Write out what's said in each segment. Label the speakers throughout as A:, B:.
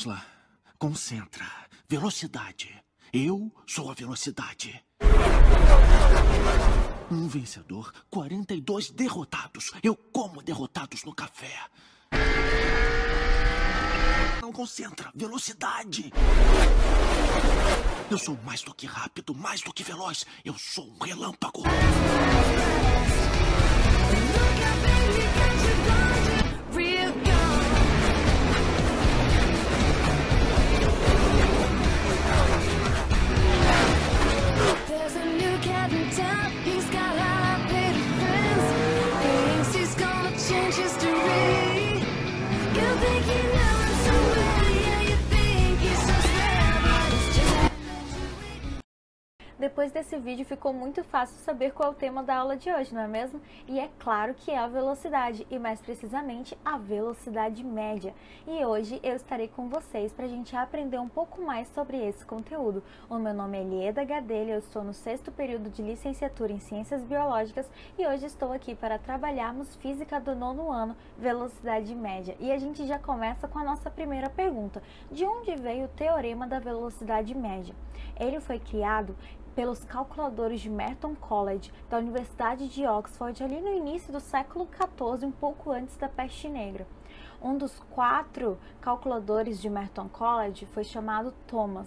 A: Vamos lá. Concentra. Velocidade. Eu sou a velocidade. Um vencedor, 42 derrotados. Eu como derrotados no café. Não concentra. Velocidade. Eu sou mais do que rápido, mais do que veloz. Eu sou um relâmpago.
B: Depois desse vídeo ficou muito fácil saber qual é o tema da aula de hoje, não é mesmo? E é claro que é a velocidade, e mais precisamente a velocidade média. E hoje eu estarei com vocês para a gente aprender um pouco mais sobre esse conteúdo. O meu nome é Elieda Gadelha, eu estou no 6º período de licenciatura em Ciências Biológicas e hoje estou aqui para trabalharmos Física do 9º ano, velocidade média. E a gente já começa com a nossa primeira pergunta. De onde veio o teorema da velocidade média? Ele foi criado pelos calculadores de Merton College, da Universidade de Oxford, ali no início do século XIV, um pouco antes da peste negra. Um dos 4 calculadores de Merton College foi chamado Thomas.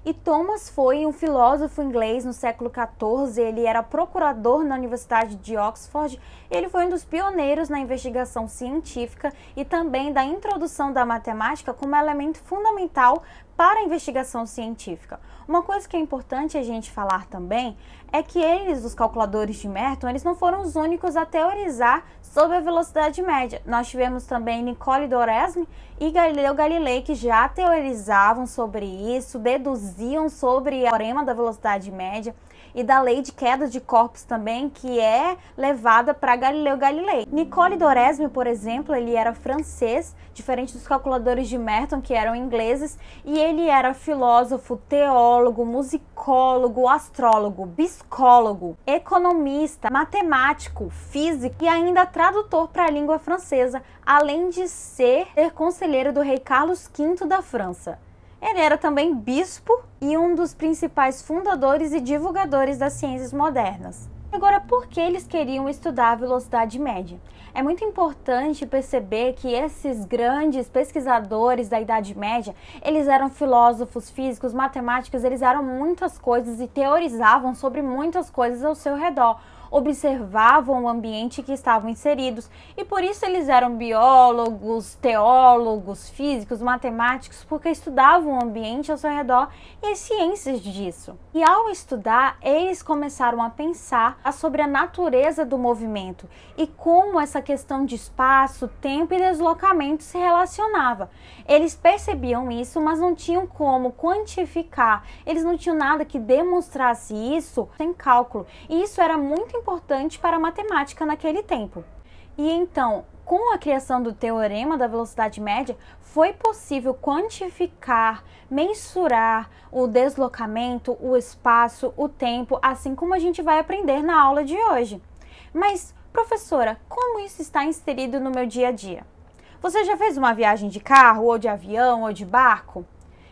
B: E Thomas foi um filósofo inglês no século XIV, ele era procurador na Universidade de Oxford, ele foi um dos pioneiros na investigação científica e também da introdução da matemática como elemento fundamental para a investigação científica. Uma coisa que é importante a gente falar também é que eles, os calculadores de Merton, eles não foram os únicos a teorizar sobre a velocidade média. Nós tivemos também Nicole d'Oresme e Galileu Galilei, que já teorizavam sobre isso, deduziam sobre o teorema da velocidade média e da lei de queda de corpos também, que é levada para Galileu Galilei. Nicole d'Oresme, por exemplo, ele era francês, diferente dos calculadores de Merton, que eram ingleses, e ele era filósofo, teólogo, musicólogo, astrólogo, psicólogo, economista, matemático, físico e ainda tradutor para a língua francesa, além de ser conselheiro do rei Carlos V da França. Ele era também bispo e um dos principais fundadores e divulgadores das ciências modernas. Agora, por que eles queriam estudar a velocidade média? É muito importante perceber que esses grandes pesquisadores da Idade Média, eles eram filósofos, físicos, matemáticos, eles eram muitas coisas e teorizavam sobre muitas coisas ao seu redor. Observavam o ambiente que estavam inseridos e por isso eles eram biólogos, teólogos, físicos, matemáticos, porque estudavam o ambiente ao seu redor e as ciências disso. E ao estudar, eles começaram a pensar sobre a natureza do movimento e como essa questão de espaço, tempo e deslocamento se relacionava. Eles percebiam isso, mas não tinham como quantificar, eles não tinham nada que demonstrasse isso sem cálculo, e isso era muito importante para a matemática naquele tempo. E então, com a criação do teorema da velocidade média, foi possível quantificar, mensurar o deslocamento, o espaço, o tempo, assim como a gente vai aprender na aula de hoje. Mas, professora, como isso está inserido no meu dia a dia? Você já fez uma viagem de carro, ou de avião, ou de barco?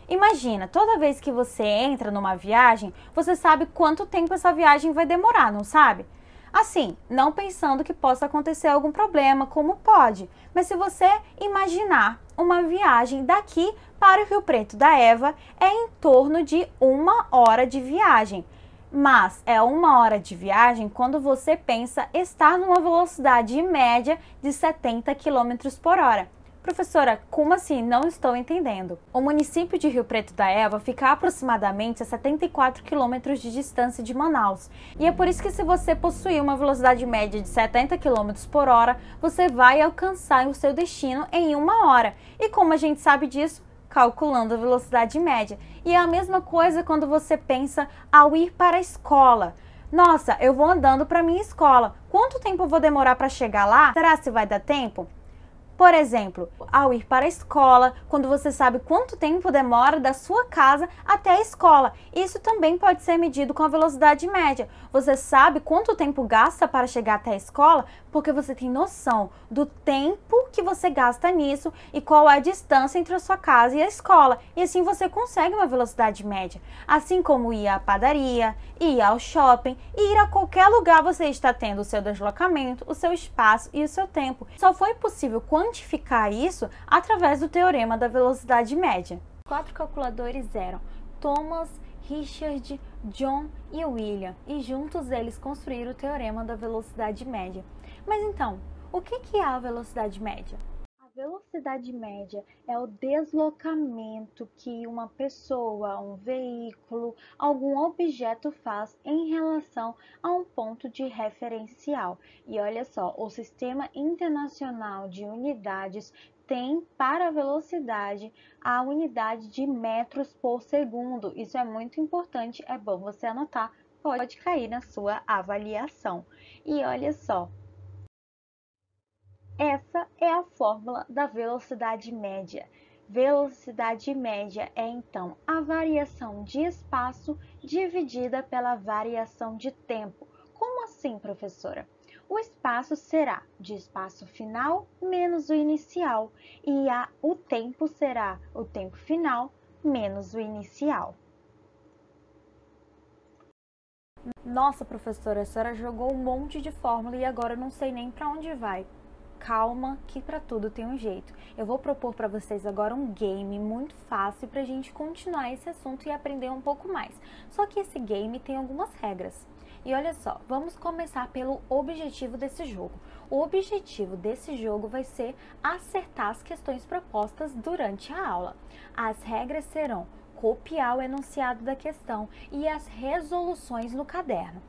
B: Imagina, toda vez que você entra numa viagem, você sabe quanto tempo essa viagem vai demorar, não sabe? Assim, não pensando que possa acontecer algum problema, como pode, mas se você imaginar uma viagem daqui para o Rio Preto da Eva, é em torno de 1 hora de viagem. Mas é 1 hora de viagem quando você pensa estar numa velocidade média de 70 km por hora. Professora, como assim? Não estou entendendo. O município de Rio Preto da Eva fica aproximadamente a 74 km de distância de Manaus. E é por isso que se você possuir uma velocidade média de 70 km por hora, você vai alcançar o seu destino em 1 hora. E como a gente sabe disso? Calculando a velocidade média. E é a mesma coisa quando você pensa ao ir para a escola. Nossa, eu vou andando para minha escola. Quanto tempo eu vou demorar para chegar lá? Será que vai dar tempo? Por exemplo, ao ir para a escola, quando você sabe quanto tempo demora da sua casa até a escola. Isso também pode ser medido com a velocidade média. Você sabe quanto tempo gasta para chegar até a escola, porque você tem noção do tempo que você gasta nisso e qual é a distância entre a sua casa e a escola. E assim você consegue uma velocidade média. Assim como ir à padaria, ir ao shopping e ir a qualquer lugar, você está tendo o seu deslocamento, o seu espaço e o seu tempo. Só foi possível quantificar isso através do teorema da velocidade média. Os 4 calculadores eram Thomas, Richard, John e William, e juntos eles construíram o teorema da velocidade média. Mas então, o que é a velocidade média? A velocidade média é o deslocamento que uma pessoa, um veículo, algum objeto faz em relação a um ponto de referencial. E olha só, o Sistema Internacional de Unidades tem para a velocidade a unidade de metros por segundo. Isso é muito importante, é bom você anotar, pode cair na sua avaliação. E olha só, essa é a fórmula da velocidade média. Velocidade média é, então, a variação de espaço dividida pela variação de tempo. Como assim, professora? O espaço será de espaço final menos o inicial e o tempo será o tempo final menos o inicial. Nossa, professora, a senhora jogou um monte de fórmula e agora eu não sei nem para onde vai. Calma, que para tudo tem um jeito. Eu vou propor para vocês agora um game muito fácil para a gente continuar esse assunto e aprender um pouco mais. Só que esse game tem algumas regras. E olha só, vamos começar pelo objetivo desse jogo. O objetivo desse jogo vai ser acertar as questões propostas durante a aula. As regras serão copiar o enunciado da questão e as resoluções no caderno.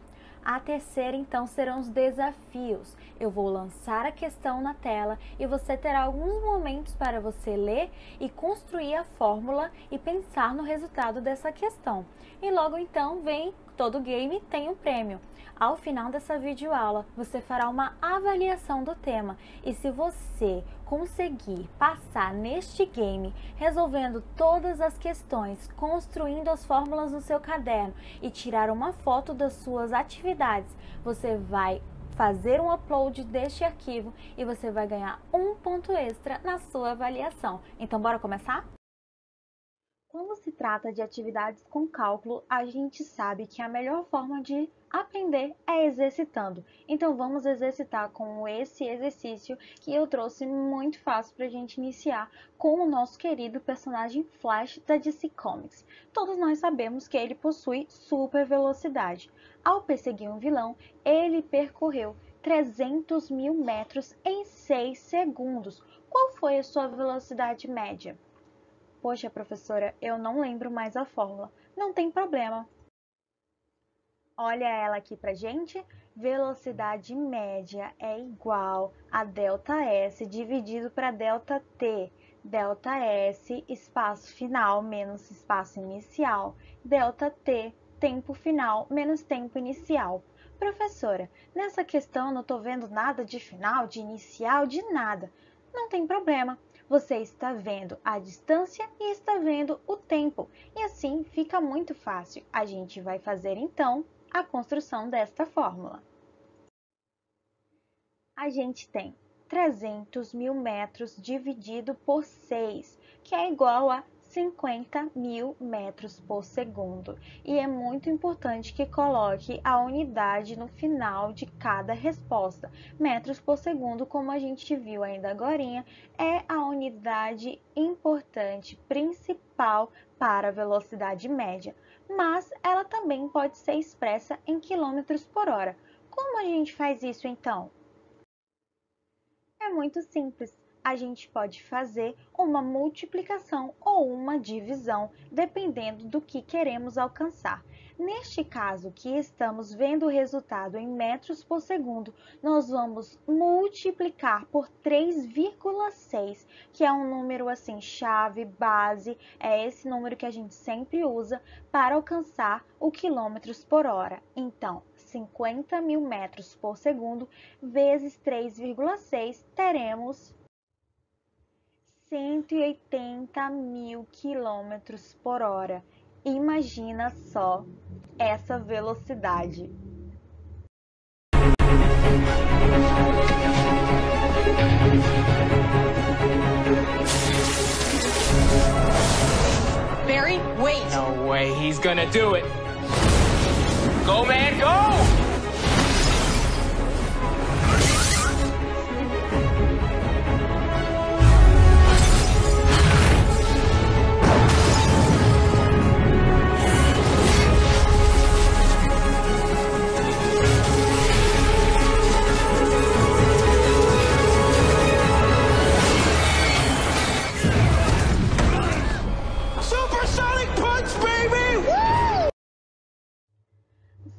B: A terceira, então, serão os desafios. Eu vou lançar a questão na tela e você terá alguns momentos para você ler e construir a fórmula e pensar no resultado dessa questão. E logo então vem, todo game tem um prêmio. Ao final dessa videoaula, você fará uma avaliação do tema e se você conseguir passar neste game, resolvendo todas as questões, construindo as fórmulas no seu caderno e tirar uma foto das suas atividades, você vai fazer um upload deste arquivo e você vai ganhar um ponto extra na sua avaliação. Então, bora começar? Quando se trata de atividades com cálculo, a gente sabe que a melhor forma de aprender é exercitando. Então vamos exercitar com esse exercício que eu trouxe muito fácil para a gente iniciar com o nosso querido personagem Flash da DC Comics. Todos nós sabemos que ele possui super velocidade. Ao perseguir um vilão, ele percorreu 300 mil metros em 6 segundos. Qual foi a sua velocidade média? Poxa, professora, eu não lembro mais a fórmula. Não tem problema. Olha ela aqui pra gente. Velocidade média é igual a ΔS dividido para ΔT. ΔS, espaço final menos espaço inicial. ΔT, tempo final menos tempo inicial. Professora, nessa questão eu não estou vendo nada de final, de inicial, de nada. Não tem problema. Você está vendo a distância e está vendo o tempo. E assim fica muito fácil. A gente vai fazer então a construção desta fórmula. A gente tem 300 mil metros dividido por 6, que é igual a 50 mil metros por segundo. E é muito importante que coloque a unidade no final de cada resposta. Metros por segundo, como a gente viu ainda agorinha, é a unidade importante, principal para a velocidade média. Mas ela também pode ser expressa em quilômetros por hora. Como a gente faz isso então? É muito simples. A gente pode fazer uma multiplicação ou uma divisão, dependendo do que queremos alcançar. Neste caso, que estamos vendo o resultado em metros por segundo, nós vamos multiplicar por 3,6, que é um número assim, chave, base, é esse número que a gente sempre usa para alcançar o quilômetros por hora. Então, 50 mil metros por segundo vezes 3,6, teremos 180 mil quilômetros por hora. Imagina só essa velocidade.
C: Barry, wait!
D: No way he's gonna do it. Go, man, go!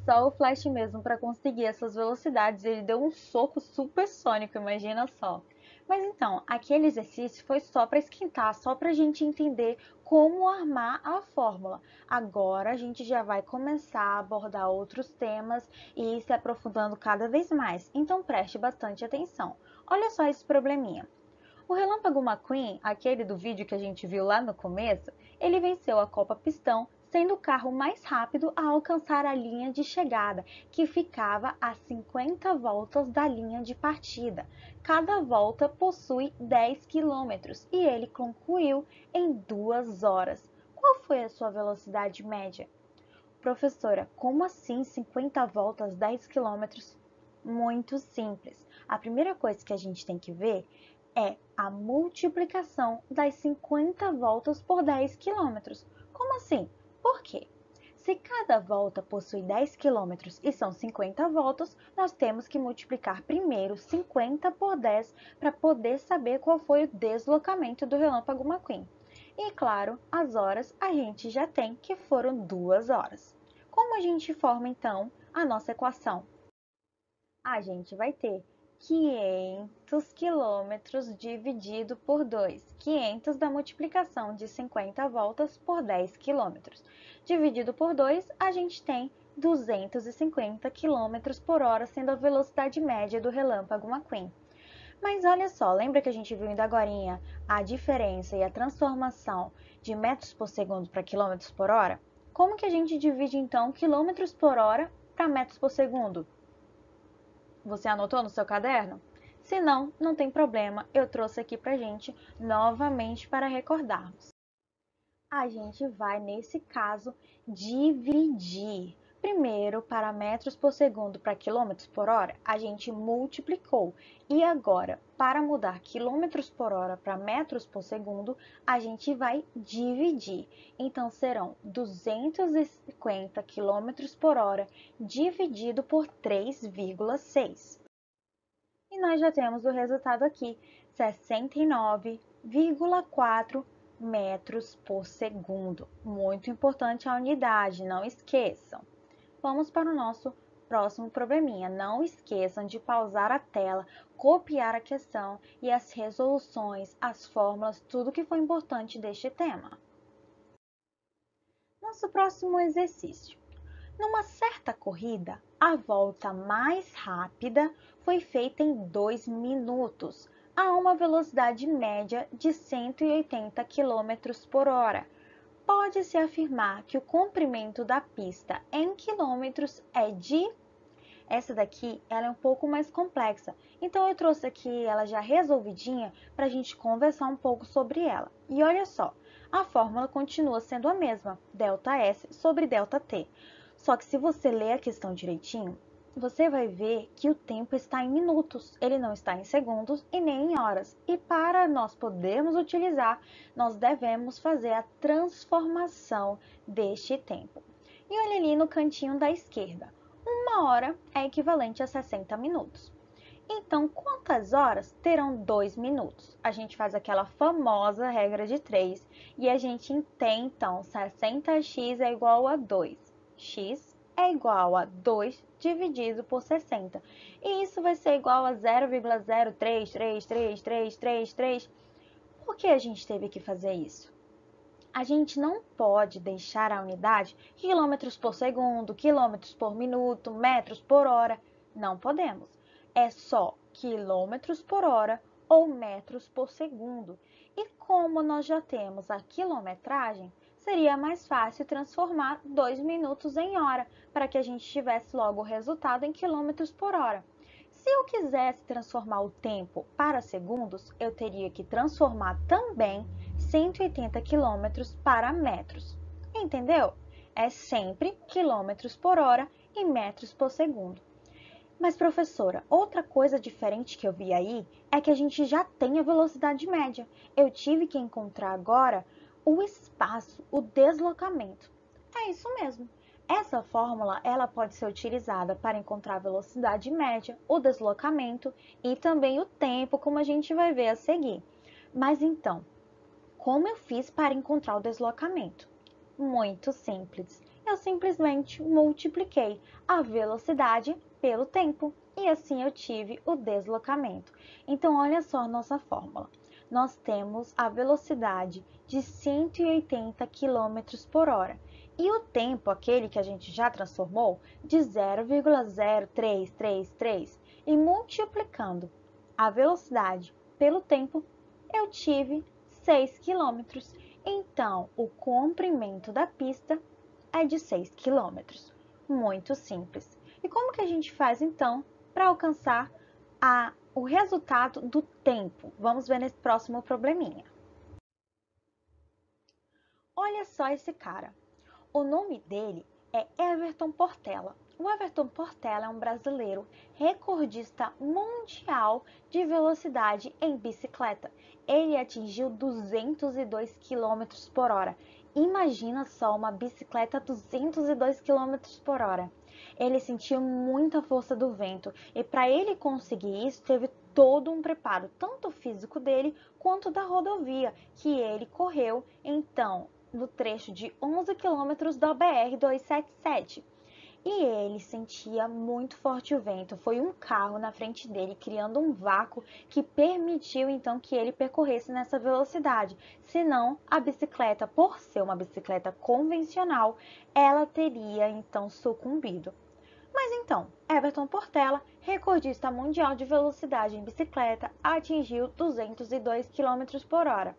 B: Só o Flash mesmo para conseguir essas velocidades, ele deu um soco supersônico, imagina só. Mas então, aquele exercício foi só para esquentar, só para a gente entender como armar a fórmula. Agora a gente já vai começar a abordar outros temas e ir se aprofundando cada vez mais, então preste bastante atenção. Olha só esse probleminha. O Relâmpago McQueen, aquele do vídeo que a gente viu lá no começo, ele venceu a Copa Pistão, sendo o carro mais rápido a alcançar a linha de chegada, que ficava a 50 voltas da linha de partida. Cada volta possui 10 km e ele concluiu em 2 horas. Qual foi a sua velocidade média? Professora, como assim 50 voltas, 10 km? Muito simples. A primeira coisa que a gente tem que ver é a multiplicação das 50 voltas por 10 km. Como assim? Por quê? Se cada volta possui 10 km e são 50 voltas, nós temos que multiplicar primeiro 50 por 10 para poder saber qual foi o deslocamento do Relâmpago McQueen. E claro, as horas a gente já tem, que foram 2 horas. Como a gente forma então a nossa equação? A gente vai ter 500 km dividido por 2. 500 da multiplicação de 50 voltas por 10 km. Dividido por 2, a gente tem 250 km por hora, sendo a velocidade média do Relâmpago McQueen. Mas olha só, lembra que a gente viu ainda agorinha a diferença e a transformação de metros por segundo para quilômetros por hora? Como que a gente divide então quilômetros por hora para metros por segundo? Você anotou no seu caderno? Se não, não tem problema, eu trouxe aqui pra gente novamente para recordarmos. A gente vai, nesse caso, dividir. Primeiro, para metros por segundo para quilômetros por hora, a gente multiplicou. E agora, para mudar quilômetros por hora para metros por segundo, a gente vai dividir. Então, serão 250 quilômetros por hora dividido por 3,6. E nós já temos o resultado aqui, 69,4 metros por segundo. Muito importante a unidade, não esqueçam. Vamos para o nosso próximo probleminha. Não esqueçam de pausar a tela, copiar a questão e as resoluções, as fórmulas, tudo que foi importante deste tema. Nosso próximo exercício. Numa certa corrida, a volta mais rápida foi feita em 2 minutos, a uma velocidade média de 180 km por hora. Pode-se afirmar que o comprimento da pista em quilômetros é de... Essa daqui ela é um pouco mais complexa, então eu trouxe aqui ela já resolvidinha para a gente conversar um pouco sobre ela. E olha só, a fórmula continua sendo a mesma, ΔS sobre ΔT. Só que se você ler a questão direitinho, você vai ver que o tempo está em minutos, ele não está em segundos e nem em horas. E para nós podermos utilizar, nós devemos fazer a transformação deste tempo. E olha ali no cantinho da esquerda, 1 hora é equivalente a 60 minutos. Então, quantas horas terão 2 minutos? A gente faz aquela famosa regra de 3 e a gente tem, então, 60x é igual a 2. X é igual a 2 dividido por 60. E isso vai ser igual a 0,03333333. Por que a gente teve que fazer isso? A gente não pode deixar a unidade quilômetros por segundo, quilômetros por minuto, metros por hora. Não podemos. É só quilômetros por hora ou metros por segundo. E como nós já temos a quilometragem, seria mais fácil transformar 2 minutos em hora, para que a gente tivesse logo o resultado em quilômetros por hora. Se eu quisesse transformar o tempo para segundos, eu teria que transformar também 180 quilômetros para metros. Entendeu? É sempre quilômetros por hora e metros por segundo. Mas, professora, outra coisa diferente que eu vi aí é que a gente já tem a velocidade média. Eu tive que encontrar agora o espaço, o deslocamento. É isso mesmo. Essa fórmula ela pode ser utilizada para encontrar a velocidade média, o deslocamento e também o tempo, como a gente vai ver a seguir. Mas então, como eu fiz para encontrar o deslocamento? Muito simples. Eu simplesmente multipliquei a velocidade pelo tempo e assim eu tive o deslocamento. Então, olha só a nossa fórmula. Nós temos a velocidade de 180 km por hora e o tempo, aquele que a gente já transformou, de 0,0333. E multiplicando a velocidade pelo tempo, eu tive 6 km. Então, o comprimento da pista é de 6 km. Muito simples. E como que a gente faz, então, para alcançar o resultado do tempo? Vamos ver nesse próximo probleminha. Olha só esse cara. O nome dele é Everton Portela. O Everton Portela é um brasileiro recordista mundial de velocidade em bicicleta. Ele atingiu 202 km por hora. Imagina só uma bicicleta a 202 km por hora. Ele sentiu muita força do vento e para ele conseguir isso teve todo um preparo, tanto físico dele quanto da rodovia que ele correu, então, no trecho de 11 quilômetros da BR-277. E ele sentia muito forte o vento. Foi um carro na frente dele, criando um vácuo que permitiu então que ele percorresse nessa velocidade. Senão, a bicicleta, por ser uma bicicleta convencional, ela teria então sucumbido. Mas então, Everton Portela, recordista mundial de velocidade em bicicleta, atingiu 202 km por hora.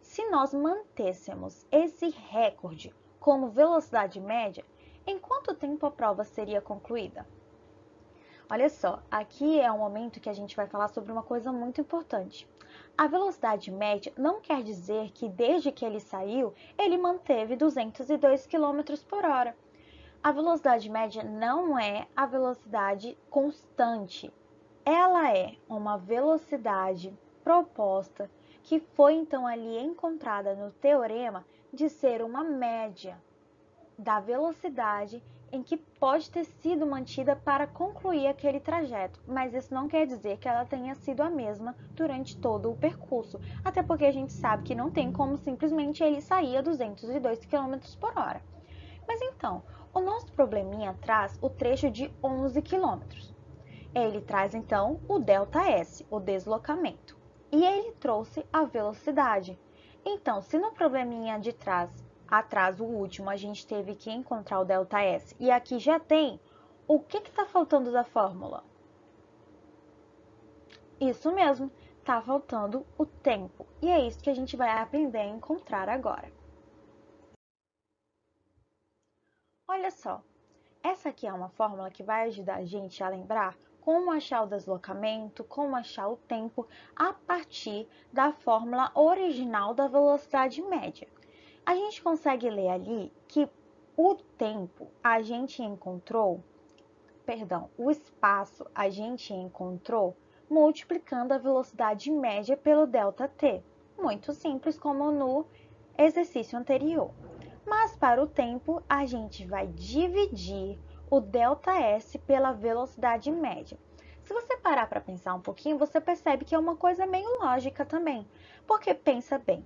B: Se nós mantêssemos esse recorde como velocidade média, em quanto tempo a prova seria concluída? Olha só, aqui é um momento que a gente vai falar sobre uma coisa muito importante. A velocidade média não quer dizer que desde que ele saiu, ele manteve 202 km por hora. A velocidade média não é a velocidade constante. Ela é uma velocidade proposta que foi então ali encontrada no teorema de ser uma média da velocidade em que pode ter sido mantida para concluir aquele trajeto, mas isso não quer dizer que ela tenha sido a mesma durante todo o percurso, até porque a gente sabe que não tem como simplesmente ele sair a 202 km por hora. Mas então, o nosso probleminha traz o trecho de 11 km. Ele traz então o ΔS, o deslocamento, e ele trouxe a velocidade. Então, se no probleminha de trás, atrás o último, a gente teve que encontrar o ΔS, e aqui já tem, o que está faltando da fórmula? Isso mesmo, está faltando o tempo, e é isso que a gente vai aprender a encontrar agora. Olha só, essa aqui é uma fórmula que vai ajudar a gente a lembrar como achar o deslocamento, como achar o tempo a partir da fórmula original da velocidade média. A gente consegue ler ali que o tempo a gente encontrou, o espaço a gente encontrou multiplicando a velocidade média pelo ΔT. Muito simples como no exercício anterior. Mas para o tempo, a gente vai dividir o ΔS pela velocidade média. Se você parar para pensar um pouquinho, você percebe que é uma coisa meio lógica também. Porque pensa bem,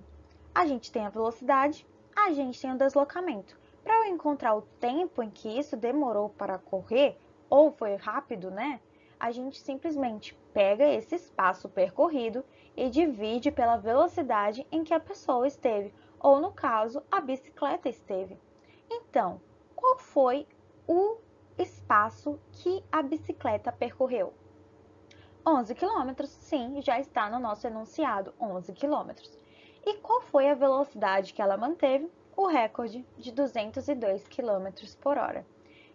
B: a gente tem a velocidade, a gente tem o deslocamento. Para eu encontrar o tempo em que isso demorou para correr, ou foi rápido, né? A gente simplesmente pega esse espaço percorrido e divide pela velocidade em que a pessoa esteve, ou no caso, a bicicleta esteve. Então, qual foi o espaço que a bicicleta percorreu? 11 km, sim, já está no nosso enunciado, 11 km. E qual foi a velocidade que ela manteve? O recorde de 202 km por hora.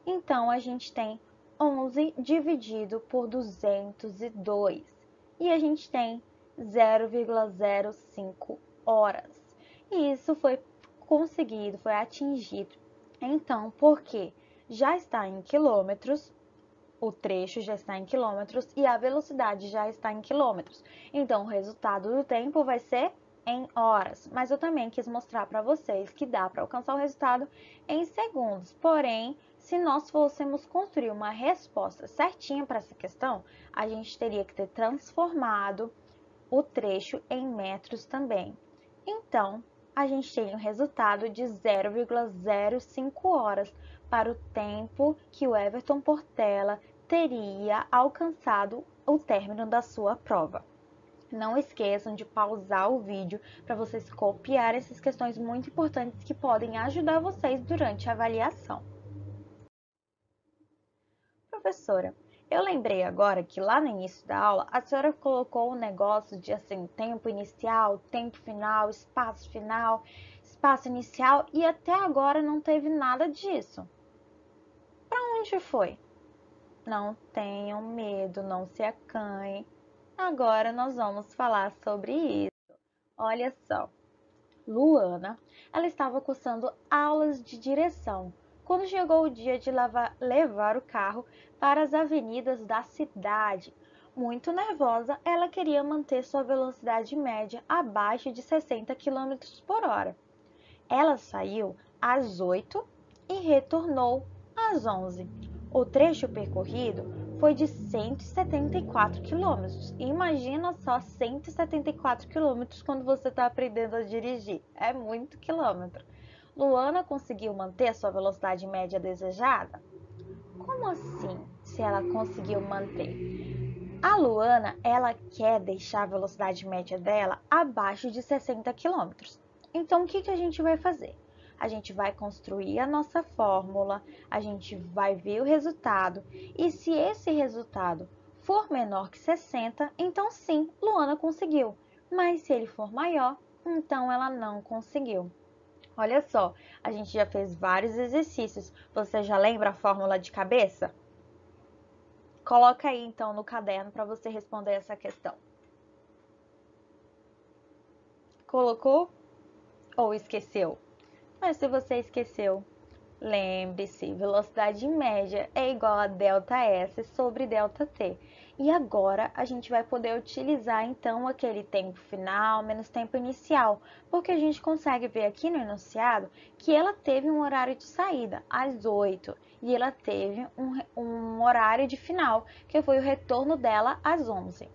B: Então, a gente tem 11 dividido por 202 e a gente tem 0,05 horas. E isso foi conseguido, foi atingido. Então, porque já está em quilômetros, o trecho já está em quilômetros e a velocidade já está em quilômetros. Então, o resultado do tempo vai ser em horas. Mas eu também quis mostrar para vocês que dá para alcançar o resultado em segundos. Porém, se nós fôssemos construir uma resposta certinha para essa questão, a gente teria que ter transformado o trecho em metros também. Então, a gente tem o resultado de 0,05 horas para o tempo que o Everton Portela teria alcançado o término da sua prova. Não esqueçam de pausar o vídeo para vocês copiarem essas questões muito importantes que podem ajudar vocês durante a avaliação. Professora, eu lembrei agora que lá no início da aula a senhora colocou um negócio de assim, tempo inicial, tempo final, espaço inicial e até agora não teve nada disso. Para onde foi? Não tenham medo, não se acanhem. Agora nós vamos falar sobre isso. Olha só, Luana, ela estava cursando aulas de direção quando chegou o dia de levar o carro para as avenidas da cidade. Muito nervosa, ela queria manter sua velocidade média abaixo de 60 km por hora. Ela saiu às 8 e retornou às 11. O trecho percorrido foi de 174 quilômetros. Imagina só 174 quilômetros quando você está aprendendo a dirigir. É muito quilômetro. Luana conseguiu manter sua velocidade média desejada? Como assim, se ela conseguiu manter? A Luana, ela quer deixar a velocidade média dela abaixo de 60 quilômetros. Então, o que a gente vai fazer? A gente vai construir a nossa fórmula, a gente vai ver o resultado e se esse resultado for menor que 60, então sim, Luana conseguiu. Mas se ele for maior, então ela não conseguiu. Olha só, a gente já fez vários exercícios. Você já lembra a fórmula de cabeça? Coloca aí então no caderno para você responder essa questão. Colocou ou esqueceu? Mas se você esqueceu, lembre-se, velocidade média é igual a ΔS sobre ΔT. E agora a gente vai poder utilizar então aquele tempo final menos tempo inicial, porque a gente consegue ver aqui no enunciado que ela teve um horário de saída às 8 e ela teve um horário de final, que foi o retorno dela às 11.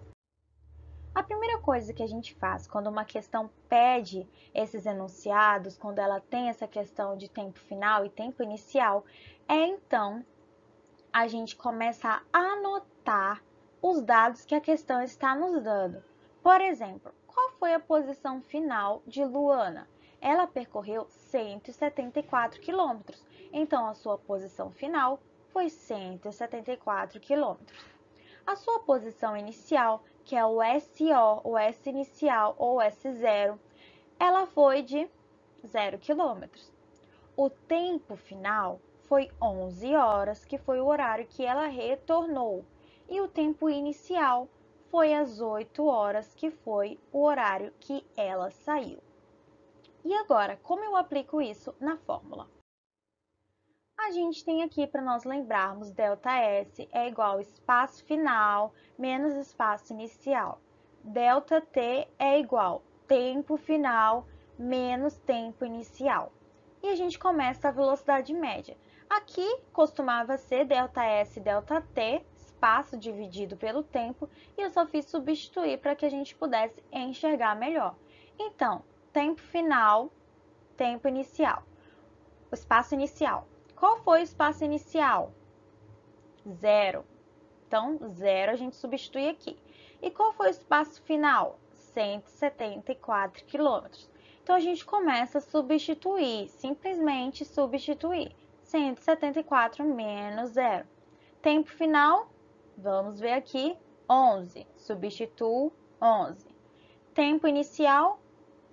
B: A primeira coisa que a gente faz quando uma questão pede esses enunciados, quando ela tem essa questão de tempo final e tempo inicial, é então a gente começa a anotar os dados que a questão está nos dando. Por exemplo, qual foi a posição final de Luana? Ela percorreu 174 quilômetros, então a sua posição final foi 174 quilômetros. A sua posição inicial, que é o SO, o S inicial ou S0, ela foi de 0 km. O tempo final foi 11 horas, que foi o horário que ela retornou. E o tempo inicial foi às 8 horas, que foi o horário que ela saiu. E agora, como eu aplico isso na fórmula? A gente tem aqui para nós lembrarmos, ΔS é igual ao espaço final menos espaço inicial. ΔT é igual tempo final menos tempo inicial. E a gente começa a velocidade média. Aqui costumava ser ΔS e ΔT, espaço dividido pelo tempo, e eu só fiz substituir para que a gente pudesse enxergar melhor. Então, tempo final, tempo inicial. O espaço inicial. Qual foi o espaço inicial? 0. Então, 0 a gente substitui aqui. E qual foi o espaço final? 174 quilômetros. Então, a gente começa a substituir, simplesmente substituir. 174 menos 0. Tempo final, vamos ver aqui, 11. Substituo 11. Tempo inicial,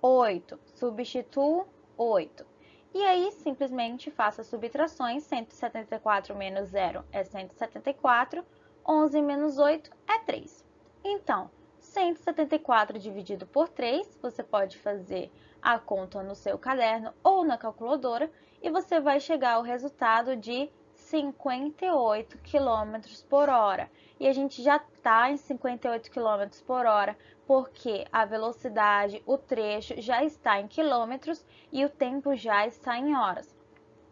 B: 8. Substituo 8. E aí, simplesmente faça subtrações. 174 menos 0 é 174. 11 menos 8 é 3. Então, 174 dividido por 3, você pode fazer a conta no seu caderno ou na calculadora e você vai chegar ao resultado de 58 km por hora. E a gente já está em 58 km por hora porque a velocidade, o trecho já está em quilômetros e o tempo já está em horas.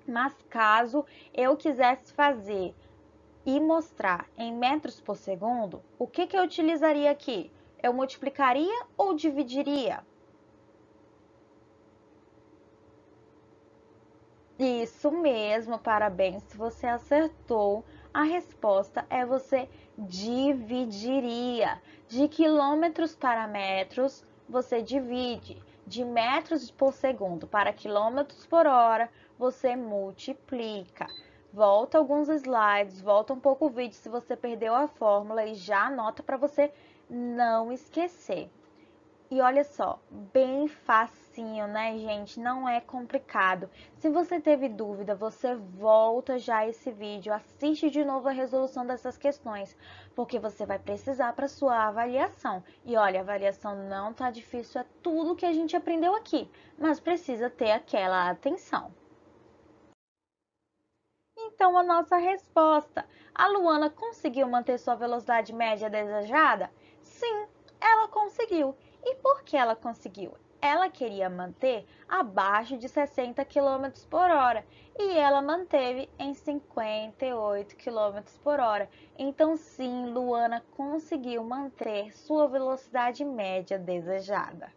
B: Mas caso eu quisesse fazer e mostrar em metros por segundo, o que eu utilizaria aqui? Eu multiplicaria ou dividiria? Isso mesmo, parabéns, você acertou. A resposta é você dividiria. De quilômetros para metros, você divide. De metros por segundo para quilômetros por hora, você multiplica. Volta alguns slides, volta um pouco o vídeo se você perdeu a fórmula e já anota para você não esquecer. E olha só, bem facinho, né, gente? Não é complicado. Se você teve dúvida, você volta já esse vídeo, assiste de novo a resolução dessas questões, porque você vai precisar para sua avaliação. E olha, a avaliação não tá difícil, é tudo que a gente aprendeu aqui, mas precisa ter aquela atenção. Então, a nossa resposta: a Luana conseguiu manter sua velocidade média desejada? Sim, ela conseguiu. E por que ela conseguiu? Ela queria manter abaixo de 60 km por hora e ela manteve em 58 km por hora. Então, sim, Luana conseguiu manter sua velocidade média desejada.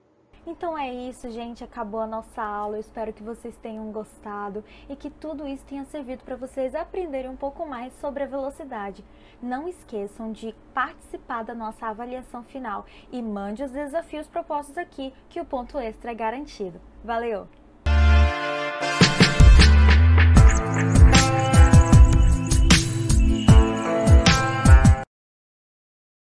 B: Então é isso, gente, acabou a nossa aula, eu espero que vocês tenham gostado e que tudo isso tenha servido para vocês aprenderem um pouco mais sobre a velocidade. Não esqueçam de participar da nossa avaliação final e mande os desafios propostos aqui, que o ponto extra é garantido. Valeu!